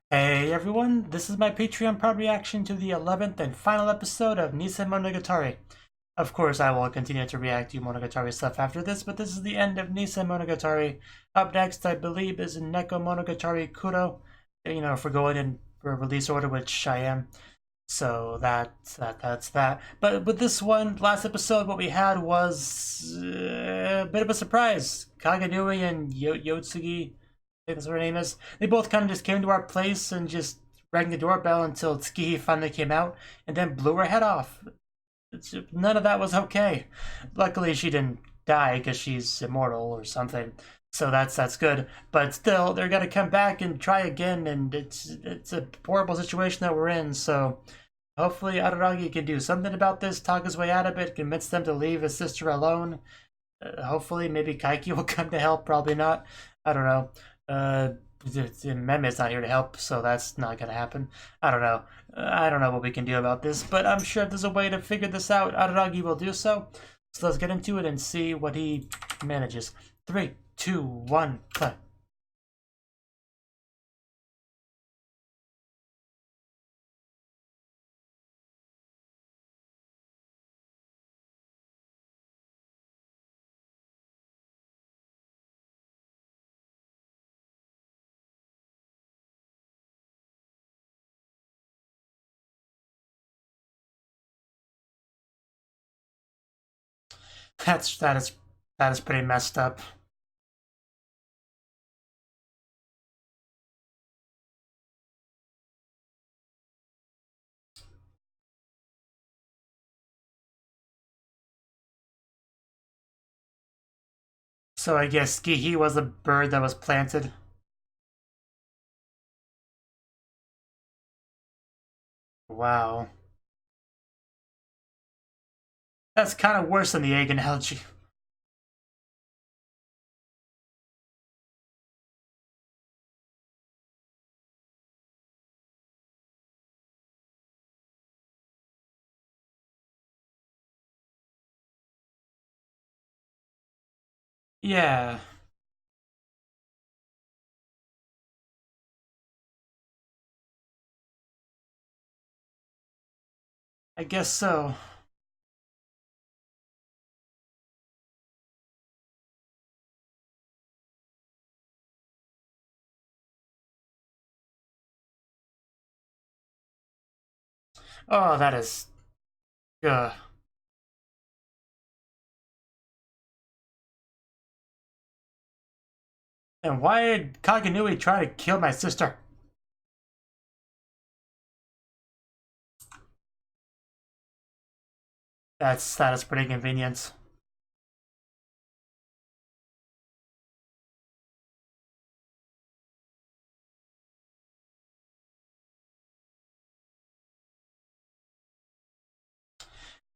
Hey everyone, this is my Patreon proud reaction to the 11th and final episode of Nisei Monogatari. Of course, I will continue to react to Monogatari stuff after this, but this is the end of Nisei Monogatari. Up next, I believe, is Neko Monogatari Kuro. If we're going in for release order, which I am. So that's that. But with this one, last episode, what we had was a bit of a surprise. Kaganui and Yotsugi, I think that's what her name is. They both kind of just came to our place and just rang the doorbell until Tsukihi finally came out and then blew her head off. None of that was okay. Luckily, she didn't die because she's immortal or something. So that's good. But still, they're gonna come back and try again, and it's a horrible situation that we're in. So hopefully, Araragi can do something about this, talk his way out of it, convince them to leave his sister alone. Hopefully, maybe Kaiki will come to help. Probably not. I don't know. Uh, Mehmet's not here to help, so that's not gonna happen. I don't know. I don't know what we can do about this, but I'm sure if there's a way to figure this out, Araragi will do so. So let's get into it and see what he manages. 3, 2, 1, play. That's that is pretty messed up. So I guess Gihi was a bird that was planted. Wow. That's kind of worse than the egg analogy. Yeah, I guess so. Oh, that is. Ugh. And why did Kaganui try to kill my sister? That is pretty convenient.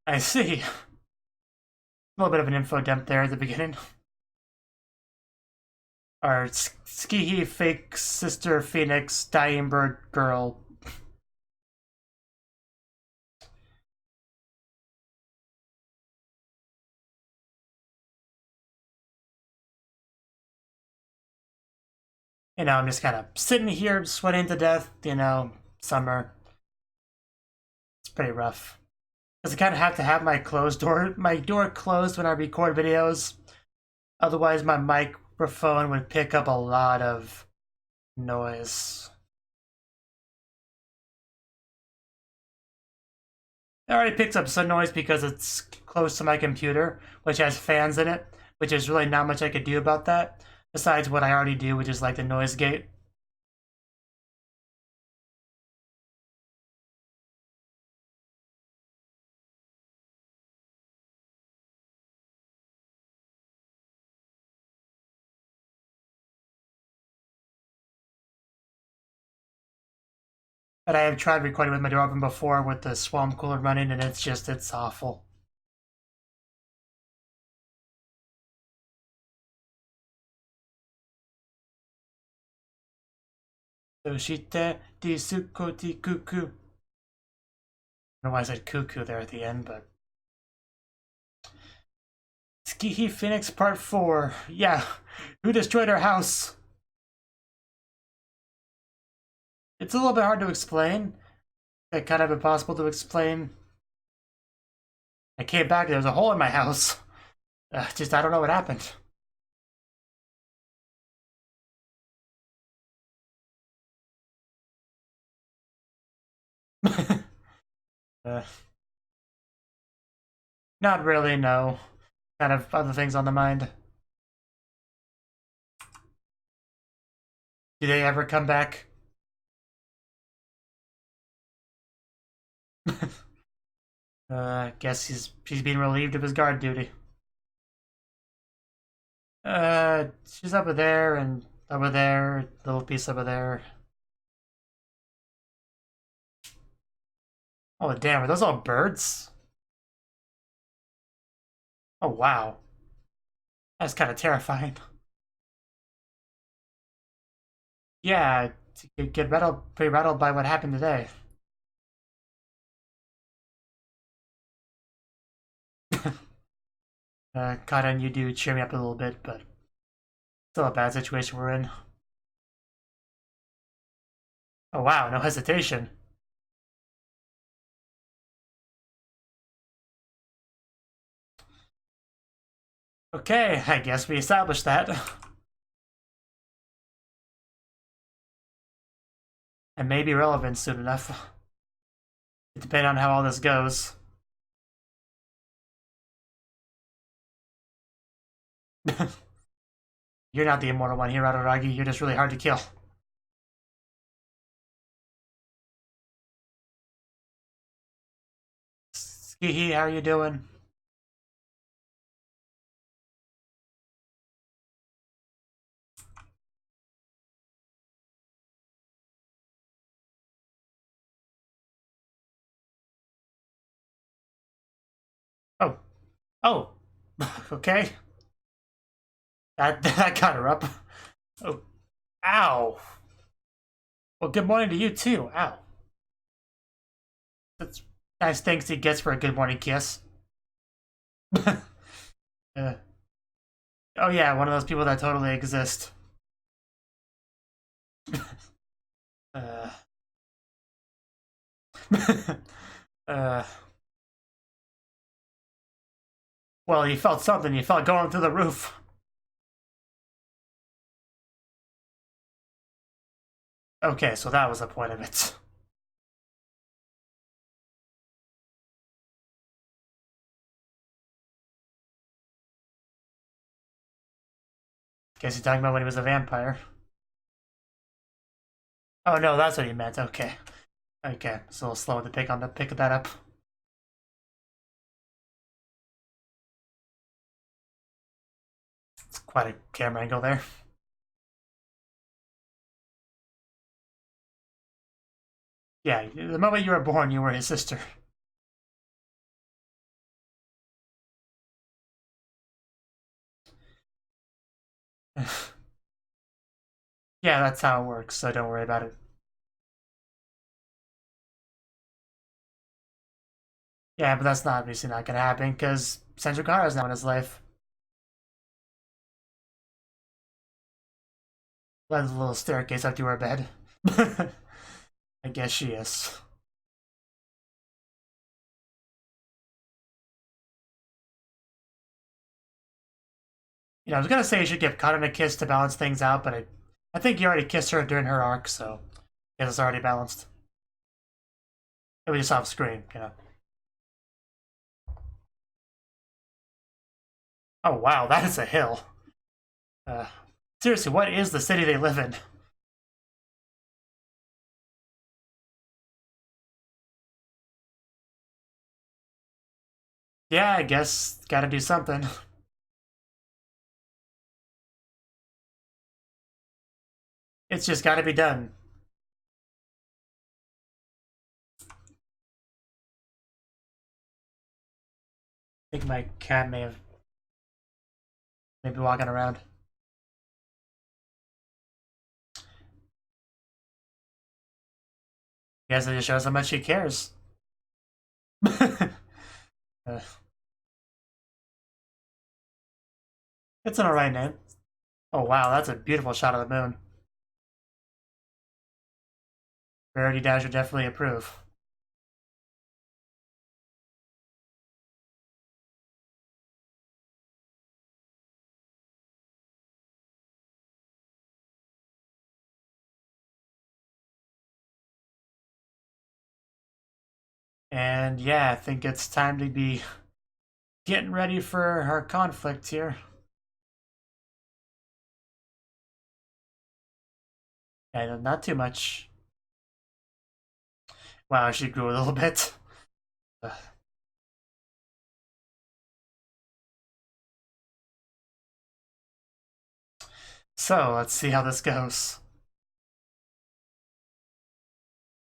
I see. A little bit of an info dump there at the beginning. Our Skihi fake sister Phoenix dying bird girl. I'm just kind of sitting here sweating to death. Summer. It's pretty rough. Because I kind of have to have my door closed when I record videos. Otherwise, my microphone would pick up a lot of noise. It already picks up some noise because it's close to my computer, which has fans in it, which is really not much I could do about that, besides what I already do, which is like the noise gate. But I have tried recording with my door open before with the swamp cooler running, and it's awful. Toshite di Sukoti Kuku. I don't know why I said cuckoo there at the end, but Skihi Phoenix Part 4. Yeah. Who destroyed our house? It's a little bit hard to explain. Like, kind of impossible to explain. I came back, there was a hole in my house. Just, I don't know what happened. uh, Not really, no. Kind of other things on the mind. Do they ever come back? Guess he's being relieved of his guard duty. She's over there and over there, little piece over there. Oh damn, are those all birds? Oh wow. That's kind of terrifying. Yeah, to get rattled, pretty rattled by what happened today. Kata, you do cheer me up a little bit, but still a bad situation we're in. Oh wow, no hesitation. Okay, I guess we established that. And may be relevant soon enough. Depending on how all this goes. You're not the immortal one here, Araragi. You're just really hard to kill. Skihi, how are you doing? Oh. Oh. Okay. That got her up. Oh. Ow. Well, good morning to you too. Ow. That's nice thanks he gets for a good morning kiss. uh, oh yeah, one of those people that totally exist. uh, uh, well, you felt something. You felt going through the roof. Okay, so that was the point of it. Guess you're talking about when he was a vampire. Oh no, that's what he meant. Okay. Okay, it's a little slow to pick that up. It's quite a camera angle there. Yeah, the moment you were born, you were his sister. Yeah, that's how it works, so don't worry about it. Yeah, but that's not obviously not gonna happen, because Sandra is now in his life. Led a little staircase up to her bed. I guess she is. I was gonna say you should give Cotton a kiss to balance things out, but I think you already kissed her during her arc, so I guess it's already balanced. It was just off screen. Oh wow, that is a hill. Uh, Seriously, what is the city they live in? Yeah, I guess gotta do something. It's just gotta be done. I think my cat may have maybe walking around. I guess it just shows how much she cares. Uh, it's an alright name. Oh wow, that's a beautiful shot of the moon. Rarity Dash would definitely approve. And yeah, I think it's time to be getting ready for our conflict here. And not too much. Wow, she grew a little bit. So, let's see how this goes.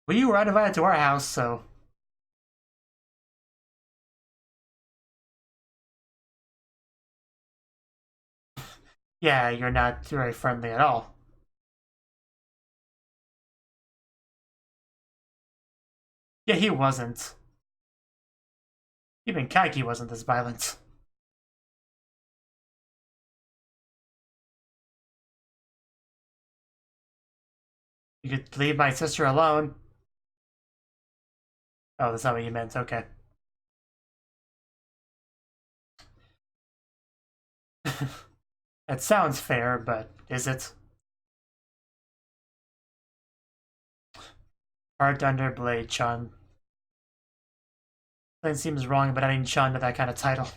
Well, you were invited to our house, so... Yeah, you're not very friendly at all. Yeah, he wasn't. Even Kaiki wasn't this violent. You could leave my sister alone. Oh, that's not what you meant. Okay. It sounds fair, but is it? Heart under Blade Chun. That seems wrong, but adding Chun to that kind of title.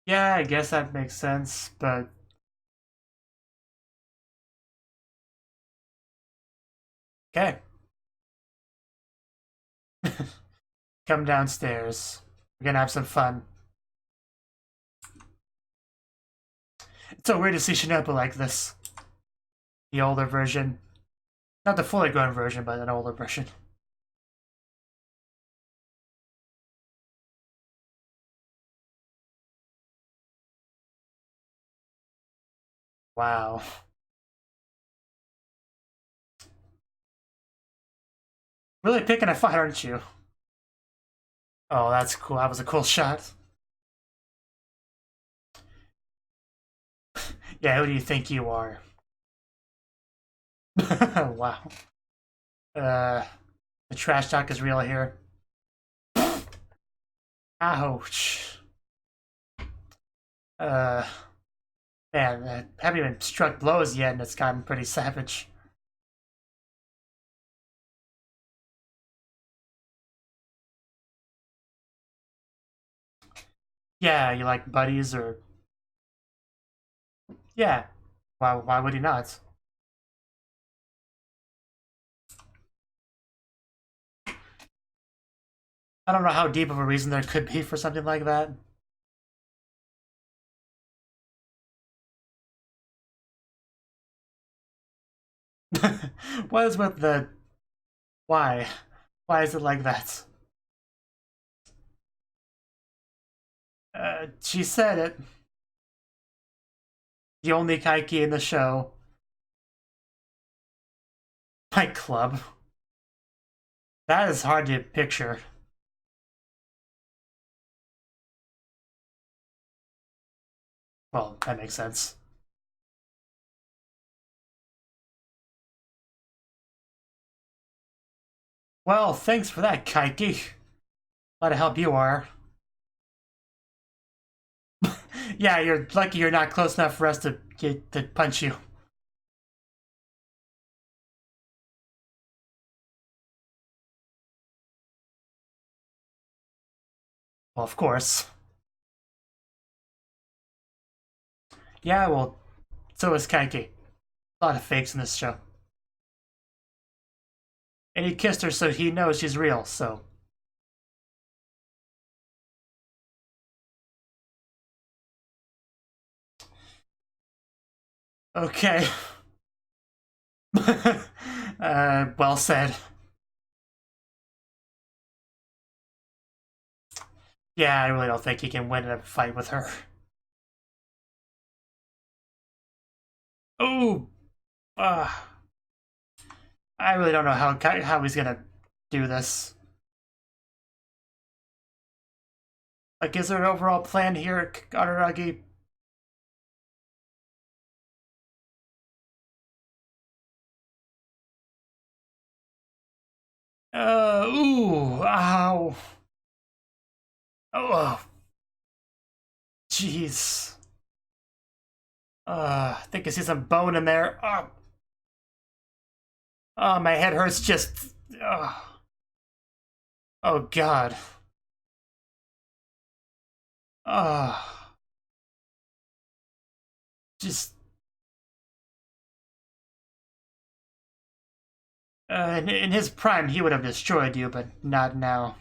Yeah, I guess that makes sense, but... Okay. Come downstairs. We're gonna have some fun. It's so weird to see Shinobu like this. The older version. Not the fully grown version, but an older version. Wow. Really picking a fight, aren't you? Oh, that's cool. That was a cool shot. Yeah, who do you think you are? Wow. Uh, the trash talk is real here. Ouch. Uh, man, I haven't even struck blows yet, and it's gotten pretty savage. Yeah, you like buddies or... Yeah. Why would he not? I don't know how deep of a reason there could be for something like that. What is with the... Why? Why is it like that? She said it. The only Kaiki in the show. Fight Club. That is hard to picture. Well, that makes sense. Well, thanks for that, Kaiki. Glad to help you are. Yeah, you're lucky you're not close enough for us to punch you. Well, of course. Yeah, well, so is Kaiki. A lot of fakes in this show. And he kissed her so he knows she's real, so... Okay. Well said. Yeah, I really don't think he can win in a fight with her. Oh! Uh, I really don't know how he's gonna do this. Like, is there an overall plan here, Araragi? Ooh, ow. Oh, jeez. I think I see some bone in there. My head hurts just. Oh, God. Uh, just. In his prime, he would have destroyed you, but not now.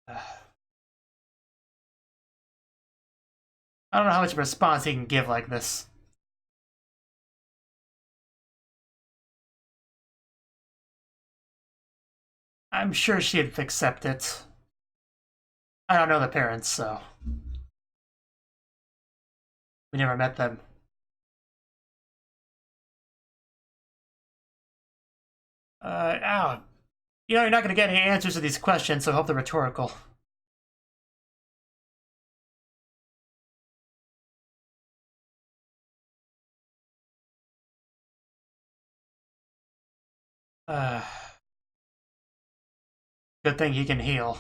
I don't know how much response he can give like this. I'm sure she'd accept it. I don't know the parents, so we never met them. Ow. You know, you're not going to get any answers to these questions, so I hope they're rhetorical. Uh, Good thing he can heal.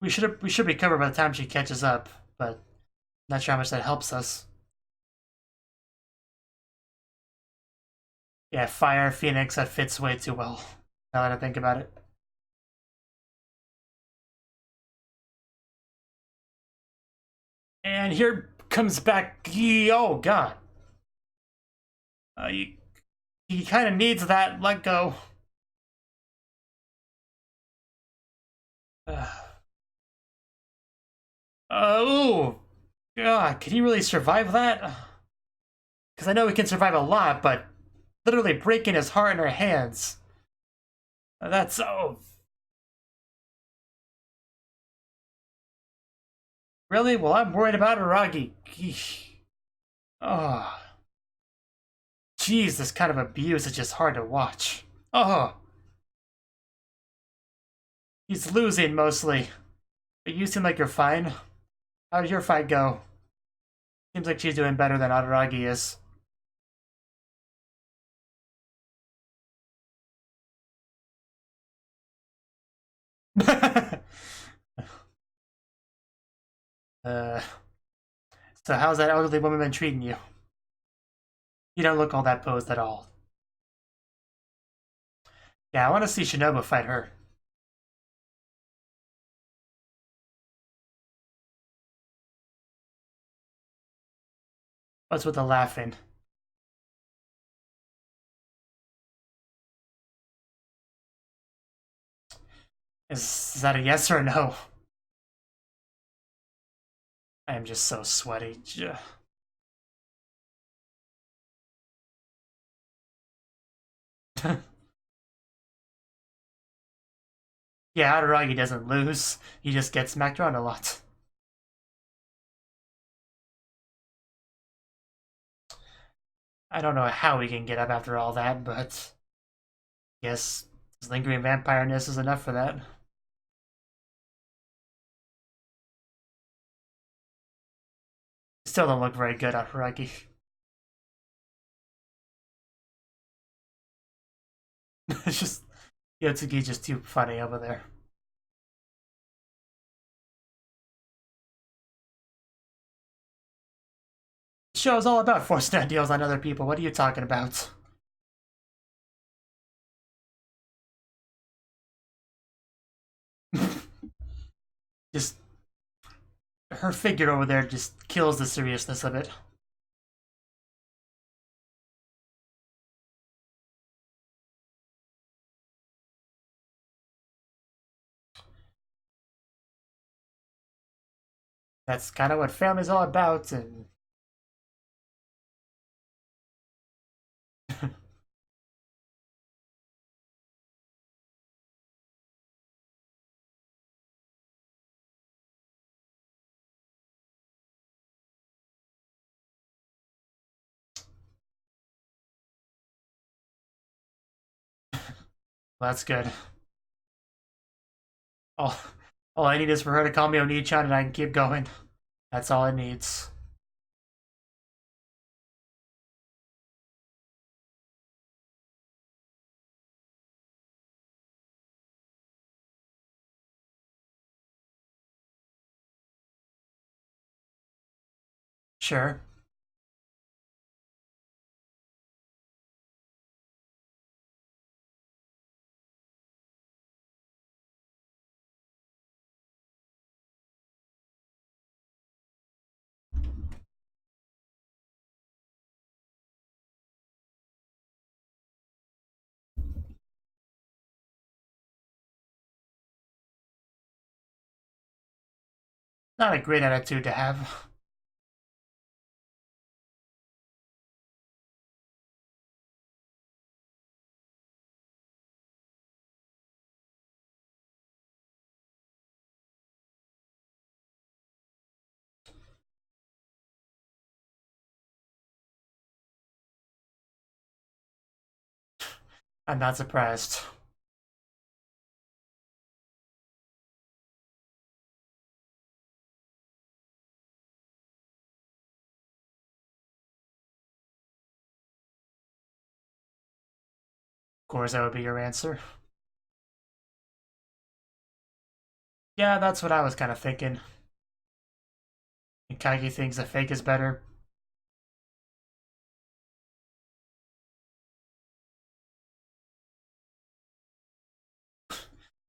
We should be covered by the time she catches up, but not sure how much that helps us. Yeah, Fire Phoenix, that fits way too well. Now that I think about it. And here comes back. Oh God. He kind of needs that. Let go. Ooh. God, can he really survive that? Because I know he can survive a lot, but literally breaking his heart in her hands. That's oh. Really? Well, I'm worried about Aragi. Oh. Jeez, this kind of abuse is just hard to watch. Oh. He's losing mostly. But you seem like you're fine. How did your fight go? Seems like she's doing better than Aragi is. uh, so how's that elderly woman been treating you? You don't look all that posed at all. Yeah, I want to see Shinobu fight her. What's with the laughing? Is that a yes or a no? I am just so sweaty. Yeah, Aragi doesn't lose. He just gets smacked around a lot. I don't know how he can get up after all that, but yes, his lingering vampireness is enough for that. Still don't look very good, Aragi. It's just Yotsuki's just too funny over there. The show is all about forcing out deals on other people. What are you talking about? Just her figure over there just kills the seriousness of it. That's kind of what family's all about, and well, that's good. All, all I need is for her to call me Oni-chan and I can keep going. That's all it needs. Sure. Not a great attitude to have. I'm not surprised. Of course, that would be your answer. Yeah, that's what I was kind of thinking. Kagi thinks a fake is better.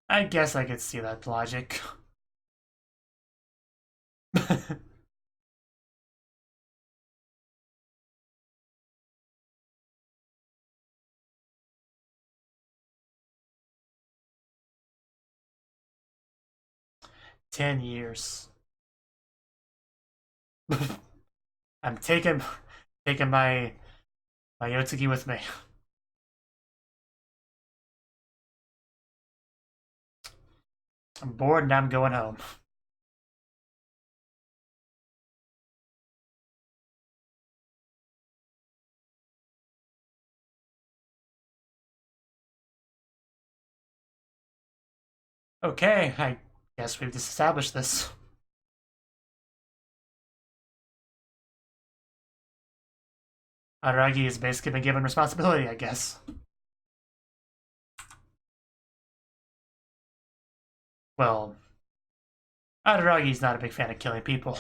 I guess I could see that logic. 10 years. I'm taking my Yotsugi with me. I'm bored and I'm going home. Okay, I guess we've just established this. Aragi has basically been given responsibility, I guess. Well, Araragi's not a big fan of killing people.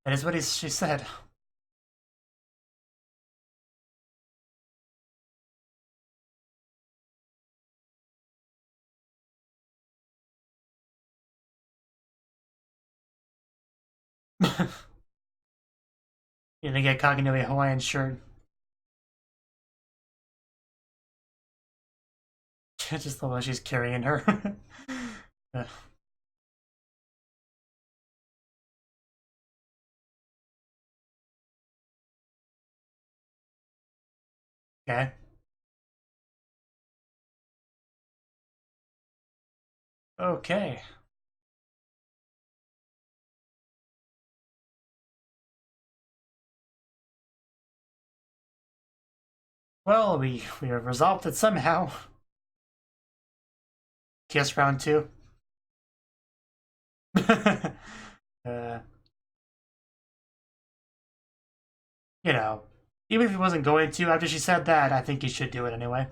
That is what she said. You didn't get Kageno a Hawaiian shirt. Just the way she's carrying her. Okay. Okay. Well, we have resolved it somehow. Kiss round two. uh, you know, even if he wasn't going to, after she said that, I think he should do it anyway.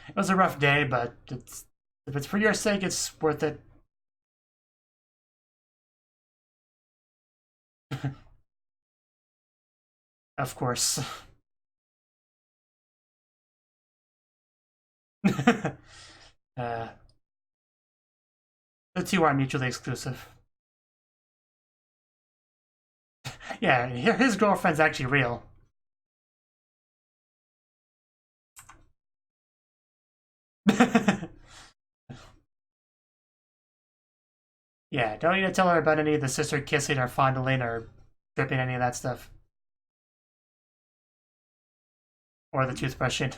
It was a rough day, but if it's for your sake, it's worth it. Of course. uh, the two aren't mutually exclusive. Yeah, his girlfriend's actually real. Yeah, don't need to tell her about any of the sister kissing or fondling or dripping any of that stuff. or the toothbrushing.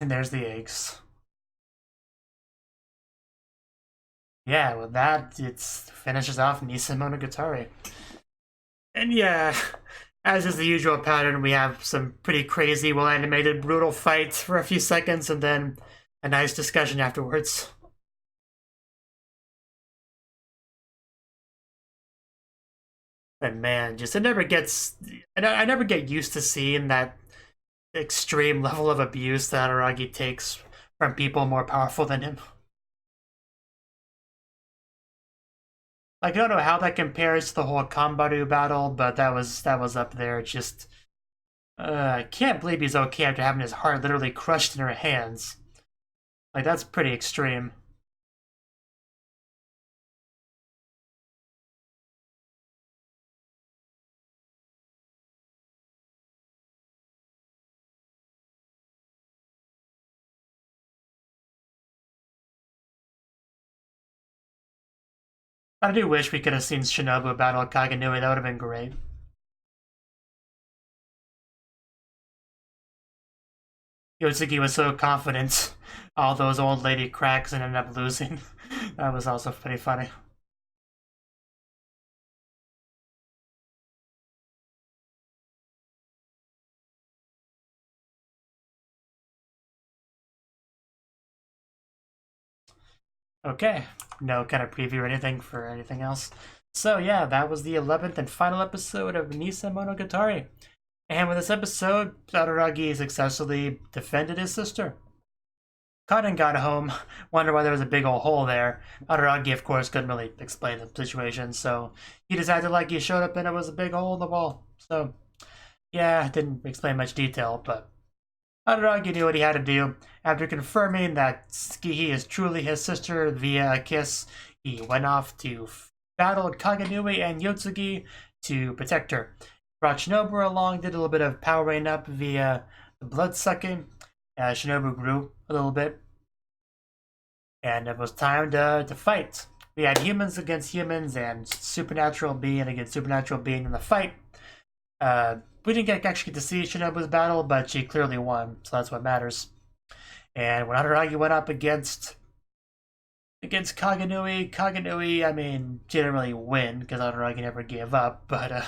And there's the eggs. Yeah, with that, it finishes off Nisa Monogatari. And yeah, as is the usual pattern, we have some pretty crazy, well animated, brutal fights for a few seconds, and then a nice discussion afterwards. And man, just it never gets. I never get used to seeing that extreme level of abuse that Aragi takes from people more powerful than him. Like, I don't know how that compares to the whole Kambaru battle, but that was up there. Just I can't believe he's okay after having his heart literally crushed in her hands. Like, that's pretty extreme. I do wish we could have seen Shinobu battle Kaganui. That would have been great. Yotsuki was so confident. All those old lady cracks and ended up losing. That was also pretty funny. Okay, no kind of preview or anything for anything else. So yeah, that was the 11th and final episode of Nisa Monogatari. And with this episode, Araragi successfully defended his sister. Kaden got home, wondered why there was a big old hole there. Araragi, of course, couldn't really explain the situation, so he decided like he showed up and it was a big hole in the wall. So, yeah, didn't explain much detail, but Araragi knew what he had to do. After confirming that Tsukihi is truly his sister via a kiss, he went off to battle Kaganui and Yotsugi to protect her. Brought Shinobu along, did a little bit of powering up via the blood sucking. Shinobu grew a little bit, and it was time to fight. We had humans against humans and supernatural being against supernatural being in the fight. We didn't actually get to see Shinobu's battle, but she clearly won, so that's what matters. And when Araragi went up against Kaganui, I mean, she didn't really win because Araragi never gave up, but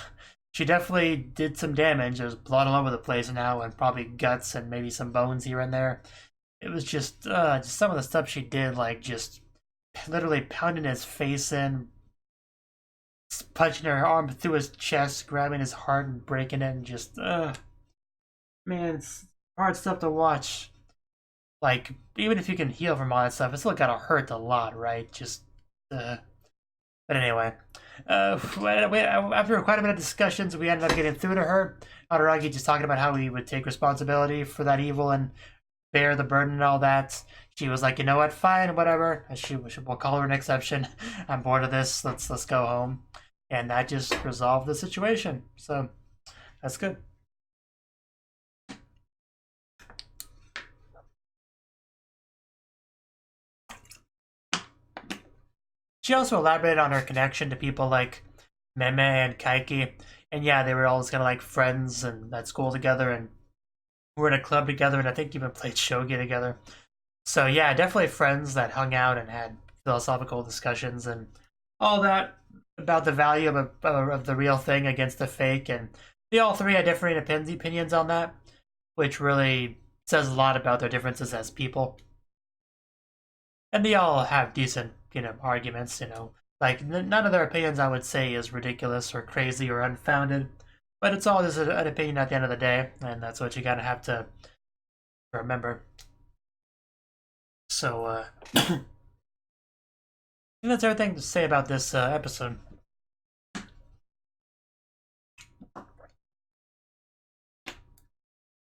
she definitely did some damage. There's blood all over the place now, and probably guts and maybe some bones here and there. It was just some of the stuff she did, like just literally pounding his face in, punching her arm through his chest, grabbing his heart and breaking it, and just man, it's hard stuff to watch. Like, even if you can heal from all that stuff, it's still gotta hurt a lot, right? Just but anyway, after quite a bit of discussions, we ended up getting through to her. Araragi just talking about how he would take responsibility for that evil and bear the burden and all that. She was like, you know what, fine, whatever. We'll call her an exception. I'm bored of this. Let's go home. And that just resolved the situation. So that's good. She also elaborated on her connection to people like Meme and Kaiki. And yeah, they were all just kind of like friends and at school together and were in a club together and I think even played shogi together. So yeah, definitely friends that hung out and had philosophical discussions and all that about the value of the real thing against the fake. And they all three had different opinions on that, which really says a lot about their differences as people. And they all have decent, arguments. Like none of their opinions I would say is ridiculous or crazy or unfounded, but it's all just an opinion at the end of the day, and that's what you gotta have to remember. So, I think that's everything to say about this episode.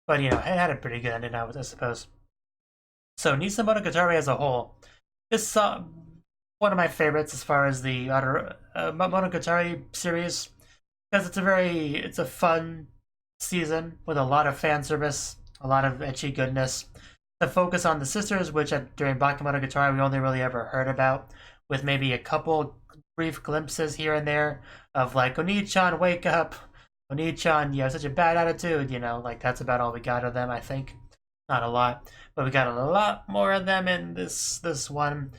But it had a pretty good ending, I suppose. So, Nisa Monogatari as a whole, this one of my favorites as far as the Monogatari series because it's a fun season with a lot of fan service, a lot of ecchi goodness. The focus on the sisters, which during Bakemonogatari we only really ever heard about, with maybe a couple brief glimpses here and there of like, Oni-chan, wake up. Oni-chan, you have such a bad attitude, like that's about all we got of them, I think. Not a lot, but we got a lot more of them in this one.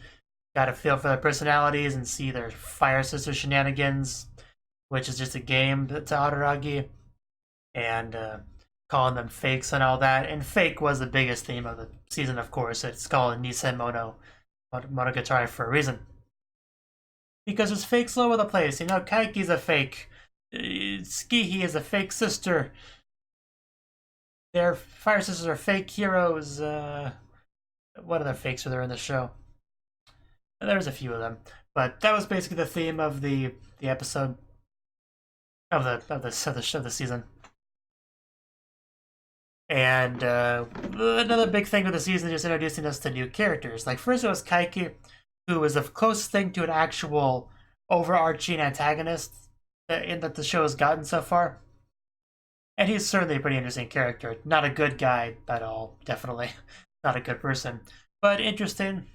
Got to feel for their personalities and see their Fire Sister shenanigans, which is just a game to Araragi, and calling them fakes and all that. And fake was the biggest theme of the season, of course. It's called Nisei Monogatari for a reason. Because there's fakes all over the place. Kaiki's a fake. Skihi is a fake sister. Their Fire Sisters are fake heroes. What other fakes were there in the show? There's a few of them, but that was basically the theme of the episode of the season. And another big thing with the season is just introducing us to new characters. Like first it was Kaiki, who was the closest thing to an actual overarching antagonist that the show has gotten so far. And he's certainly a pretty interesting character. Not a good guy at all, definitely. Not a good person. But interesting.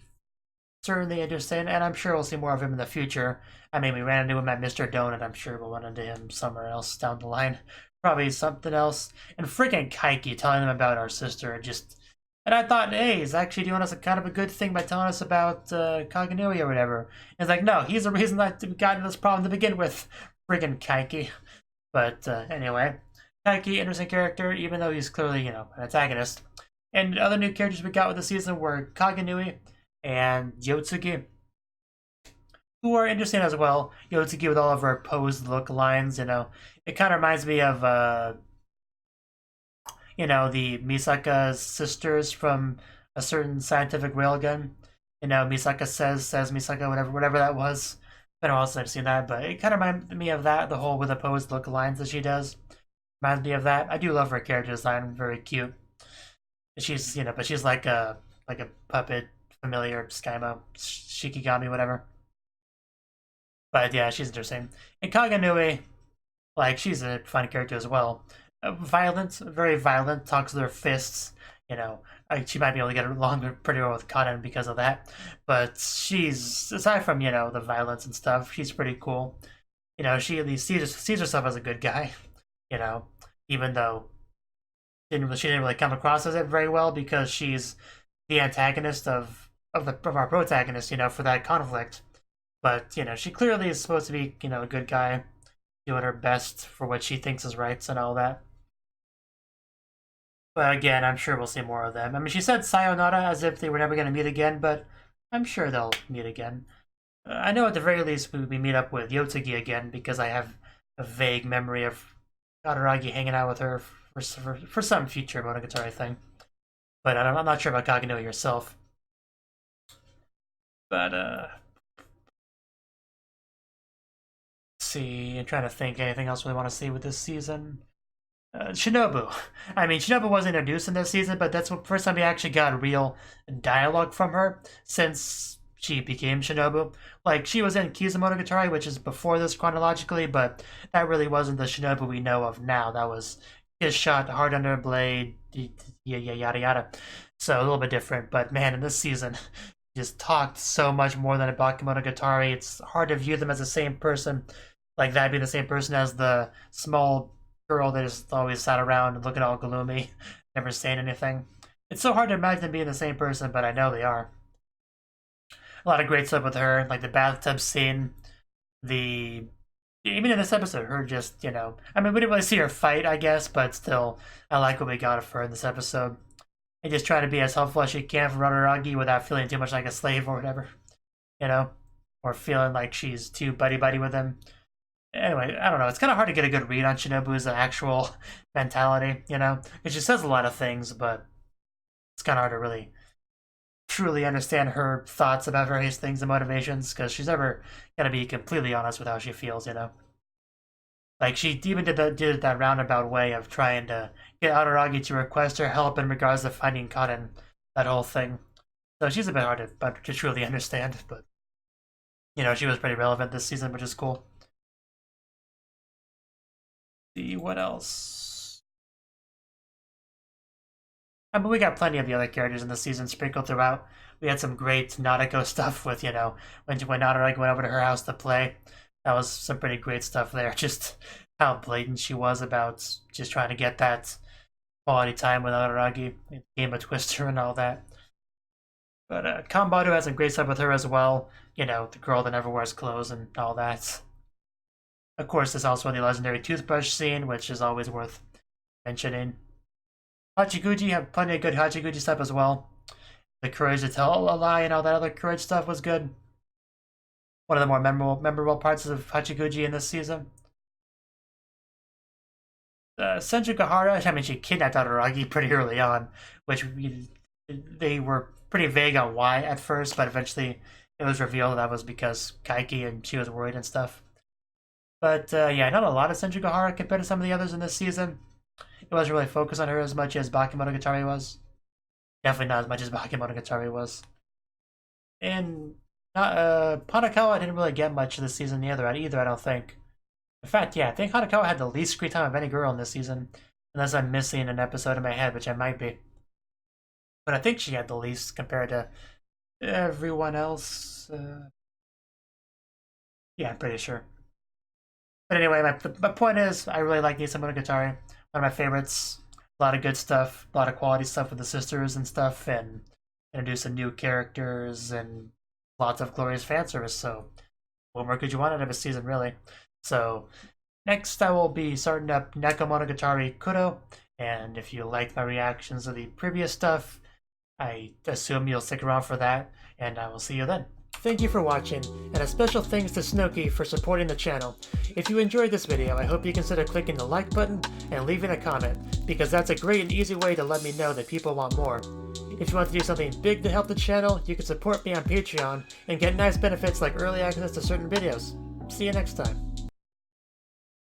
Certainly interesting, and I'm sure we'll see more of him in the future. I mean, we ran into him at Mr. Donut. I'm sure we'll run into him somewhere else down the line. Probably something else. And freaking Kaiki telling them about our sister. And I thought, hey, he's actually doing us a kind of a good thing by telling us about Kaganui or whatever. And it's like, no, he's the reason that we got into this problem to begin with. Freaking Kaiki. But anyway, Kaiki, interesting character, even though he's clearly, an antagonist. And other new characters we got with the season were Kaganui and Yotsugi, who are interesting as well. Yotsugi with all of her posed look lines, it kind of reminds me of, the Misaka sisters from a certain scientific railgun. Misaka says Misaka, whatever that was. I don't know else I've seen that, but it kind of reminds me of that, the whole with the posed look lines that she does. Reminds me of that. I do love her character design, very cute. She's, but she's like a puppet familiar Skymo, Shikigami, whatever. But yeah, she's interesting. And Kaganui, she's a fun character as well. Violent, very violent, talks with her fists. She might be able to get along pretty well with Kaden because of that. But she's, aside from, the violence and stuff, she's pretty cool. She at least sees herself as a good guy, even though she didn't really come across as it very well because she's the antagonist of our protagonist, for that conflict. But, she clearly is supposed to be, a good guy, doing her best for what she thinks is right and all that. But again, I'm sure we'll see more of them. I mean, she said sayonara as if they were never going to meet again, but I'm sure they'll meet again. I know at the very least we meet up with Yotsugi again because I have a vague memory of Araragi hanging out with her for some future Monogatari thing. But I'm not sure about Kaganui herself. But, let's see, I'm trying to think anything else we want to see with this season. Shinobu. I mean, Shinobu wasn't introduced in this season, but that's the first time we actually got real dialogue from her since she became Shinobu. She was in Kizumonogatari, which is before this chronologically, but that really wasn't the Shinobu we know of now. That was his shot, hard under blade, yada yada. So a little bit different, but man, in this season, just talked so much more than a Bakemonogatari. It's hard to view them as the same person, like that being the same person as the small girl that just always sat around and looking all gloomy, never saying anything. It's so hard to imagine them being the same person, but I know they are. A lot of great stuff with her, like the bathtub scene, even in this episode, her just, I mean, we didn't really see her fight, I guess, but still, I like what we got of her in this episode. And just try to be as helpful as she can for Araragi without feeling too much like a slave or whatever, or feeling like she's too buddy-buddy with him. Anyway, I don't know. It's kind of hard to get a good read on Shinobu's actual mentality, because she says a lot of things, but it's kind of hard to really truly understand her thoughts about various things and motivations because she's never going to be completely honest with how she feels, she even did that roundabout way of trying to get Araragi to request her help in regards to finding Kaden, that whole thing. So she's a bit hard to truly understand, but, she was pretty relevant this season, which is cool. See, what else? I mean, we got plenty of the other characters in the season sprinkled throughout, we had some great Nadeko stuff with, when Nadaragi went over to her house to play. That was some pretty great stuff there. Just how blatant she was about just trying to get that quality time with Nadaragi, Game of Twister and all that. But Kanbaru has some great stuff with her as well. The girl that never wears clothes and all that. Of course, there's also the legendary toothbrush scene, which is always worth mentioning. Hachiguji had plenty of good Hachiguji stuff as well. The courage to tell a lie and all that other courage stuff was good. One of the more memorable parts of Hachiguji in this season. Senju she kidnapped Nadaragi pretty early on, which they were pretty vague on why at first, but eventually it was revealed that was because Kaiki and she was worried and stuff. But yeah, not a lot of Senju compared to some of the others in this season. It wasn't really focused on her as much as Bakemonogatari was. Definitely not as much as Bakemonogatari was. And Hanakawa didn't really get much this season either, I don't think. In fact, yeah, I think Hanakawa had the least screen time of any girl in this season. Unless I'm missing an episode in my head, which I might be. But I think she had the least compared to everyone else. Yeah, I'm pretty sure. But anyway, my point is, I really like Nisa Monogatari. One of my favorites. A lot of good stuff, a lot of quality stuff with the sisters and stuff, and introducing new characters and lots of glorious fan service. So, what more could you want out of a season, really? So, next I will be starting up Neko Monogatari Kuro, and if you liked my reactions to the previous stuff, I assume you'll stick around for that, and I will see you then. Thank you for watching, and a special thanks to Snooki for supporting the channel. If you enjoyed this video, I hope you consider clicking the like button and leaving a comment, because that's a great and easy way to let me know that people want more. If you want to do something big to help the channel, you can support me on Patreon and get nice benefits like early access to certain videos. See you next time.